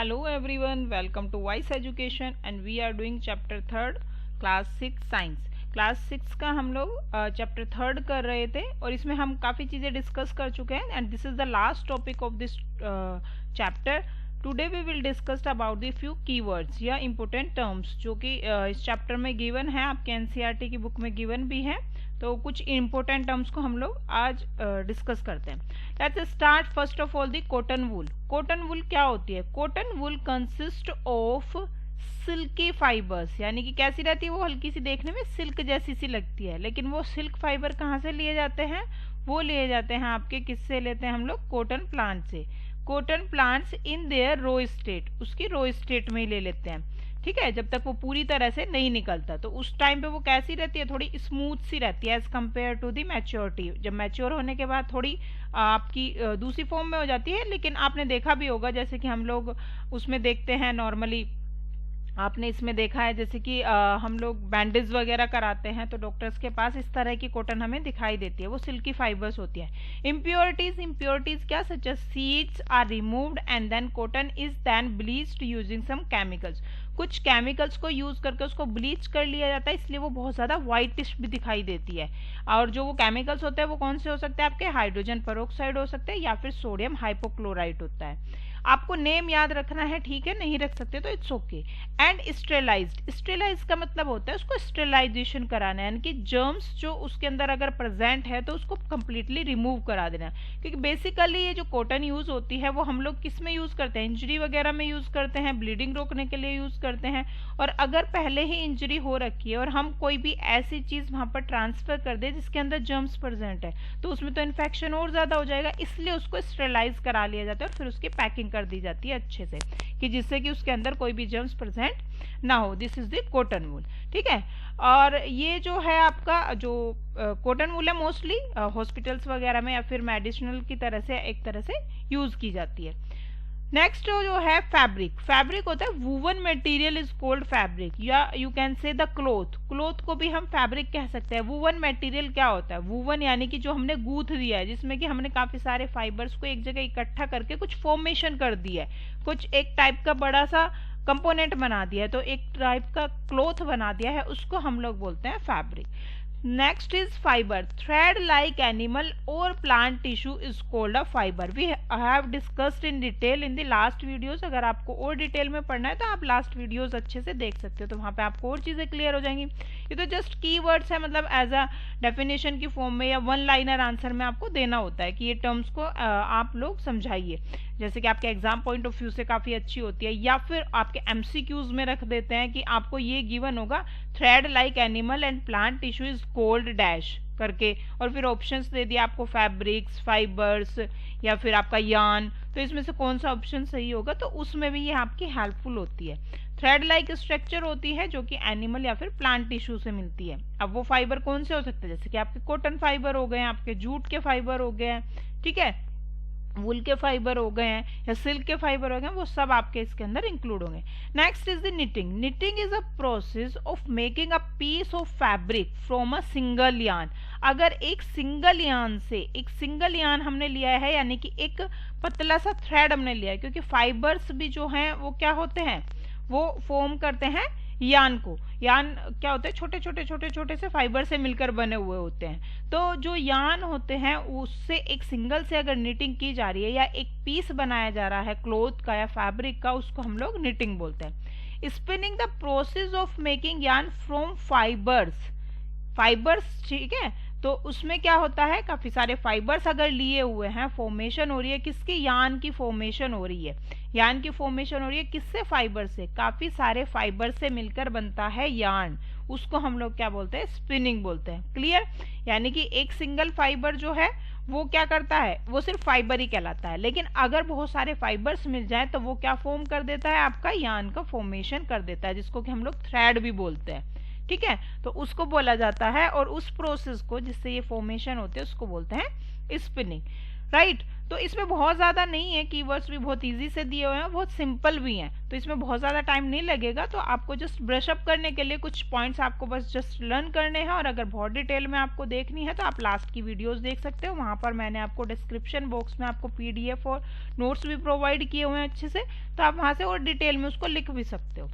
Hello everyone, welcome to Wise Education and we are doing chapter 3rd class 6 science. Class 6 का हम लोग chapter 3rd कर रहे थे और इसमें हम काफ़ी चीज़ें डिस्कस कर चुके हैं and this is the last topic of this chapter. Today we will discuss about the few keywords या इम्पोर्टेंट टर्म्स जो कि इस चैप्टर में गिवन है, आपके एनसीईआरटी की बुक में गिवन भी है। तो कुछ इम्पोर्टेंट टर्म्स को हम लोग आज डिस्कस करते हैं। Let's start first of all the cotton wool. Cotton wool क्या होती है? Cotton wool consist of silky fibres, यानी कि कैसी रहती है वो? हल्की सी, देखने में सिल्क जैसी सी लगती है, लेकिन वो सिल्क फाइबर कहाँ से लिए जाते हैं? वो लिए जाते हैं आपके, किससे लेते हैं हम लोग? कॉटन प्लांट से। Cotton plants in their raw state, उसकी रो स्टेट में ही ले लेते हैं, ठीक है, जब तक वो पूरी तरह से नहीं निकलता। तो उस टाइम पे वो कैसी रहती है? थोड़ी स्मूथ सी रहती है as compared to the maturity. जब मैच्योर होने के बाद थोड़ी आपकी दूसरी फॉर्म में हो जाती है। लेकिन आपने देखा भी होगा, जैसे कि हम लोग उसमें देखते हैं नॉर्मली, आपने इसमें देखा है जैसे कि हम लोग बैंडेज वगैरह कराते हैं तो डॉक्टर्स के पास इस तरह की कॉटन हमें दिखाई देती है, वो सिल्की फाइबर्स होती है। इम्प्योरिटीज क्या? Such as seeds are removed and then cotton is then bleached using some chemicals. कुछ केमिकल्स को यूज करके उसको ब्लीच कर लिया जाता है, इसलिए वो बहुत ज्यादा व्हाइटिश भी दिखाई देती है। और जो वो केमिकल्स होते हैं वो कौन से हो सकते हैं आपके? हाइड्रोजन पेरोक्साइड हो सकते हैं या फिर सोडियम हाइपोक्लोराइट होता है। आपको नेम याद रखना है, ठीक है, नहीं रख सकते तो इट्स ओके। एंड स्टेलाइज्ड, स्टेलाइज का मतलब होता है उसको स्टेलाइजेशन कराना, यानी कि जर्म्स जो उसके अंदर अगर प्रेजेंट है तो उसको कंप्लीटली रिमूव करा देना। क्योंकि बेसिकली ये जो कॉटन यूज होती है वो हम लोग किस में यूज करते हैं? इंजरी वगैरह में यूज करते हैं, ब्लीडिंग रोकने के लिए यूज करते हैं। और अगर पहले ही इंजरी हो रखी है और हम कोई भी ऐसी चीज वहां पर ट्रांसफर कर दे जिसके अंदर जर्म्स प्रेजेंट है तो उसमें तो इन्फेक्शन और ज्यादा हो जाएगा, इसलिए उसको स्टेलाइज करा लिया जाता है और फिर उसकी पैकिंग कर दी जाती है अच्छे से, कि जिससे कि उसके अंदर कोई भी जर्म्स प्रेजेंट ना हो। This is the cotton wool, ठीक है। और ये जो है आपका जो कॉटन वूल है मोस्टली हॉस्पिटल्स वगैरह में या फिर मेडिसिनल की तरह से एक तरह से यूज की जाती है। नेक्स्ट जो है फैब्रिक। फैब्रिक होता है woven material is called fabric, या you can say the cloth. Cloth को भी हम फैब्रिक कह सकते हैं। वूवन मटेरियल क्या होता है? वूवन यानी कि जो हमने गूंथ दिया है, जिसमें कि हमने काफी सारे फाइबर्स को एक जगह इकट्ठा करके कुछ फॉर्मेशन कर दिया है, कुछ एक टाइप का बड़ा सा कंपोनेंट बना दिया है, तो एक टाइप का क्लोथ बना दिया है, उसको हम लोग बोलते हैं fabric. Next is fibre. Thread like animal और plant tissue is called a fibre. We have discussed in detail in the last videos. अगर आपको और डिटेल में पढ़ना है तो आप लास्ट वीडियोस अच्छे से देख सकते हो, तो वहां पे आपको और चीजें क्लियर हो जाएंगी। ये तो जस्ट कीवर्ड्स है, मतलब एज अ डेफिनेशन की फॉर्म में या वन लाइनर आंसर में आपको देना होता है कि ये टर्म्स को आप लोग समझाइए, जैसे कि आपके एग्जाम पॉइंट ऑफ व्यू से काफी अच्छी होती है। या फिर आपके एमसीक्यूज में रख देते हैं कि आपको ये गिवन होगा, thread like animal and plant tissue is cold dash करके, और फिर ऑप्शंस दे दिया आपको फैब्रिक्स, फाइबर्स या फिर आपका यार्न। तो इसमें से कौन सा ऑप्शन सही होगा? तो उसमें भी ये आपकी हेल्पफुल होती है। थ्रेड लाइक स्ट्रक्चर होती है जो कि एनिमल या फिर प्लांट टिश्यू से मिलती है। अब वो फाइबर कौन से हो सकते हैं? जैसे कि आपके कॉटन फाइबर हो गए, आपके जूट के फाइबर हो गए, ठीक है, वूल के फाइबर हो गए हैं या सिल्क के फाइबर हो गए, वो सब आपके इसके अंदर इंक्लूड होंगे। Next is the knitting. Knitting is a process of making a piece of fabric from a single yarn. अगर एक सिंगल यार्न हमने लिया है, यानी कि एक पतला सा थ्रेड हमने लिया है, क्योंकि फाइबर्स भी जो हैं वो क्या होते हैं? वो फॉर्म करते हैं यार्न को। यार्न क्या होते हैं? छोटे से फाइबर से मिलकर बने हुए होते हैं। तो जो यार्न होते हैं उससे एक सिंगल से अगर निटिंग की जा रही है या एक पीस बनाया जा रहा है क्लॉथ का या फैब्रिक का, उसको हम लोग निटिंग बोलते हैं। Spinning the process of making yarn from fibres, ठीक है। तो उसमें क्या होता है? काफी सारे फाइबर्स अगर लिए हुए हैं, फॉर्मेशन हो रही है किसकी? यार्न की फॉर्मेशन हो रही है। यार्न की फॉर्मेशन हो रही है किससे? फाइबर से। काफी सारे फाइबर से मिलकर बनता है यार्न, उसको हम लोग क्या बोलते हैं? स्पिनिंग बोलते हैं। क्लियर? यानी कि एक सिंगल फाइबर जो है वो क्या करता है? वो सिर्फ फाइबर ही कहलाता है, लेकिन अगर बहुत सारे फाइबर्स मिल जाए तो वो क्या फॉर्म कर देता है? आपका यार्न का फॉर्मेशन कर देता है, जिसको कि हम लोग थ्रेड भी बोलते हैं, ठीक है। तो उसको बोला जाता है, और उस प्रोसेस को जिससे ये फॉर्मेशन होते हैं उसको बोलते हैं स्पिनिंग, राइट। तो इसमें बहुत ज़्यादा नहीं है, कीवर्ड्स भी बहुत इजी से दिए हुए हैं, बहुत सिंपल भी हैं, तो इसमें बहुत ज़्यादा टाइम नहीं लगेगा। तो आपको जस्ट ब्रश अप करने के लिए कुछ पॉइंट्स आपको बस जस्ट लर्न करने हैं, और अगर बहुत डिटेल में आपको देखनी है तो आप लास्ट की वीडियोस देख सकते हो, वहाँ पर मैंने आपको डिस्क्रिप्शन बॉक्स में आपको PDF और नोट्स भी प्रोवाइड किए हुए हैं अच्छे से, तो आप वहाँ से और डिटेल में उसको लिख भी सकते हो।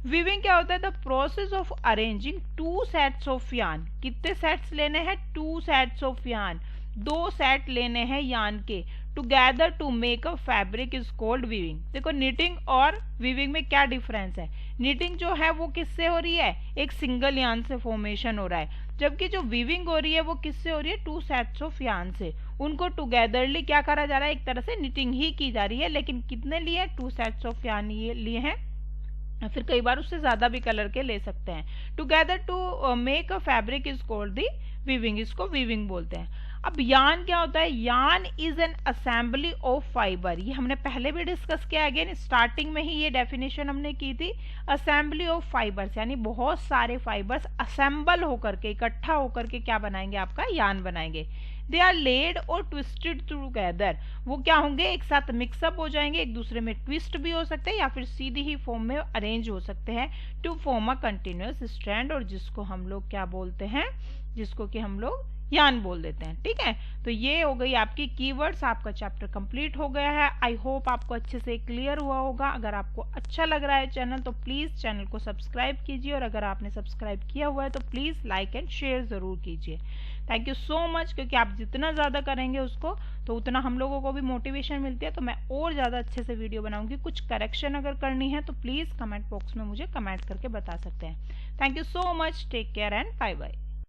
वीविंग क्या होता है? The process of arranging 2 sets of yarn. कितने सेट्स लेने हैं? 2 सेट्स ऑफ यार्न, 2 सेट लेने हैं यार्न के, together to make a fabric is called weaving. देखो निटिंग और वीविंग में क्या डिफरेंस है? निटिंग जो है वो किससे हो रही है? एक सिंगल यार्न से फॉर्मेशन हो रहा है, जबकि जो वीविंग हो रही है वो किससे हो रही है? 2 सेट्स ऑफ यार्न से। उनको टुगेदरली क्या करा जा रहा है? एक तरह से निटिंग ही की जा रही है, लेकिन कितने लिए? 2 सेट्स ऑफ यार्न लिए हैं, फिर कई बार उससे ज्यादा भी कलर के ले सकते हैं। Together to make a fabric is called the weaving, इसको वीविंग बोलते हैं। अब यार्न क्या होता है? Yarn is an assembly of fibre, ये हमने पहले भी डिस्कस किया, अगेन स्टार्टिंग में ही ये डेफिनेशन हमने की थी। असेंबली ऑफ फाइबर्स यानी बहुत सारे फाइबर्स असेंबल होकर के, इकट्ठा होकर के क्या बनाएंगे? आपका यार्न बनाएंगे। दे आर लेड और ट्विस्टेड टूगेदर, वो क्या होंगे? एक साथ मिक्सअप हो जाएंगे, एक दूसरे में ट्विस्ट भी हो सकते हैं या फिर सीधी ही फॉर्म में अरेंज हो सकते हैं, to form a continuous strand, और जिसको हम लोग क्या बोलते हैं? जिसको कि हम लोग यार्न बोल देते हैं। ठीक है, तो ये हो गई आपकी कीवर्ड्स, आपका चैप्टर कंप्लीट हो गया है। आई होप आपको अच्छे से क्लियर हुआ होगा। अगर आपको अच्छा लग रहा है चैनल तो प्लीज चैनल को सब्सक्राइब कीजिए, और अगर आपने सब्सक्राइब किया हुआ है तो प्लीज लाइक एंड शेयर जरूर कीजिए। थैंक यू सो मच, क्योंकि आप जितना ज़्यादा करेंगे उसको तो उतना हम लोगों को भी मोटिवेशन मिलती है, तो मैं और ज़्यादा अच्छे से वीडियो बनाऊंगी। कुछ करेक्शन अगर करनी है तो प्लीज़ कमेंट बॉक्स में मुझे कमेंट करके बता सकते हैं। Thank you so much, take care and bye bye.